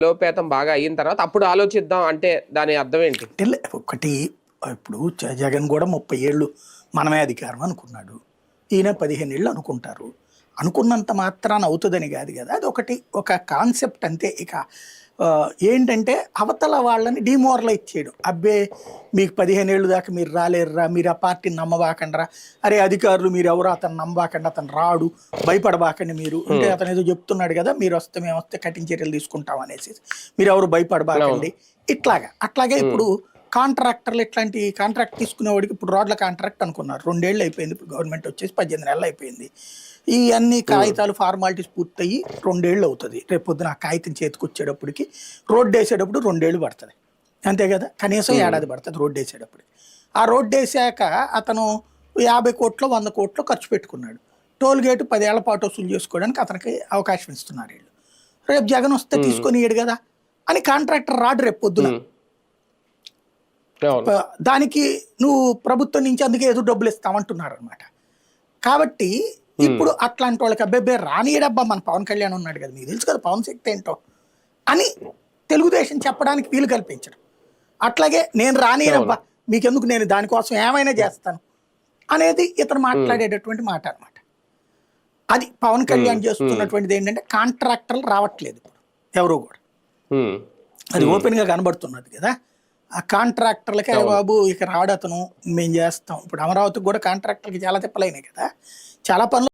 బలోపేతం బాగా అయిన తర్వాత అప్పుడు ఆలోచిద్దాం అంటే దాని అర్థం ఏంటి? అంటే ఒకటి ఇప్పుడు జగన్ కూడా 30 ఏళ్ళు మనమే అధికారం అనుకున్నాడు. ఈయన 15 ఏళ్ళు అనుకుంటారు. అనుకున్నంత మాత్రాన అవుతుందని కాదు కదా. అది ఒక కాన్సెప్ట్ అంతే. ఇక ఏంటంటే అవతల వాళ్ళని డిమోరలైజ్ చేయడం. అబ్బే మీకు 15 ఏళ్ళు దాకా మీరు రాలేరురా, మీరు ఆ పార్టీని నమ్మబాకండ్రా, అరే అధికారులు మీరు ఎవరో అతను నమ్మబాకండి, అతను రాడు, భయపడబాకండి మీరు అంటే అతను ఏదో చెప్తున్నాడు కదా, మీరు వస్తే మేము వస్తే కఠిన చర్యలు తీసుకుంటాం అనేసి మీరు ఎవరు భయపడబాకండి. అట్లాగే ఇప్పుడు కాంట్రాక్టర్లు ఇట్లాంటి కాంట్రాక్ట్ తీసుకునేవాడికి ఇప్పుడు రోడ్ల కాంట్రాక్ట్ అనుకున్నారు, 2 ఏళ్ళు అయిపోయింది, ఇప్పుడు గవర్నమెంట్ వచ్చేసి 18 నెలలు అయిపోయింది. ఈ అన్ని కాగితాలు ఫార్మాలిటీస్ పూర్తయ్యి 2 ఏళ్ళు అవుతుంది. రేపు పొద్దున ఆ కాగితం చేతికి వచ్చేటప్పటికి రోడ్డు వేసేటప్పుడు 2 ఏళ్ళు పడుతుంది, అంతే కదా, కనీసం ఏడాది పడుతుంది రోడ్డు వేసేటప్పటికి. ఆ రోడ్డు వేసాక అతను 50 కోట్లు 100 కోట్లు ఖర్చు పెట్టుకున్నాడు. టోల్ గేటు 10 ఏళ్ల పాటు వసూలు చేసుకోవడానికి అతనికి అవకాశం ఇస్తున్నారు వీళ్ళు. రేపు జగన్ వస్తే తీసుకొని ఇయ్యడు కదా అని కాంట్రాక్టర్ రాడు రేపు పొద్దున. దానికి నువ్వు ప్రభుత్వం నుంచి అందుకే ఎదురు డబ్బులు ఇస్తామంటున్నారు అనమాట. కాబట్టి ఇప్పుడు అట్లాంటి వాళ్ళకి అబ్బాయి రానియడబ్బా, మన పవన్ కళ్యాణ్ ఉన్నాడు కదా, మీకు తెలుసు కదా పవన్ శక్తి ఏంటో అని తెలుగుదేశం చెప్పడానికి వీలు కల్పించడం. అట్లాగే నేను రానియడబ్బా మీకెందుకు, నేను దానికోసం ఏమైనా చేస్తాను అనేది ఇతను మాట్లాడేటటువంటి మాట అనమాట. అది పవన్ కళ్యాణ్ చేస్తున్నటువంటిది ఏంటంటే కాంట్రాక్టర్లు రావట్లేదు ఇప్పుడు ఎవరు కూడా, అది ఓపెన్ గా కనబడుతున్నది కదా. ఆ కాంట్రాక్టర్లకే బాబు ఇక రాడు అతను, మేము చేస్తాం. ఇప్పుడు అమరావతికి కూడా కాంట్రాక్టర్లకి చాలా తిప్పలైనాయి కదా, చాలా పనులు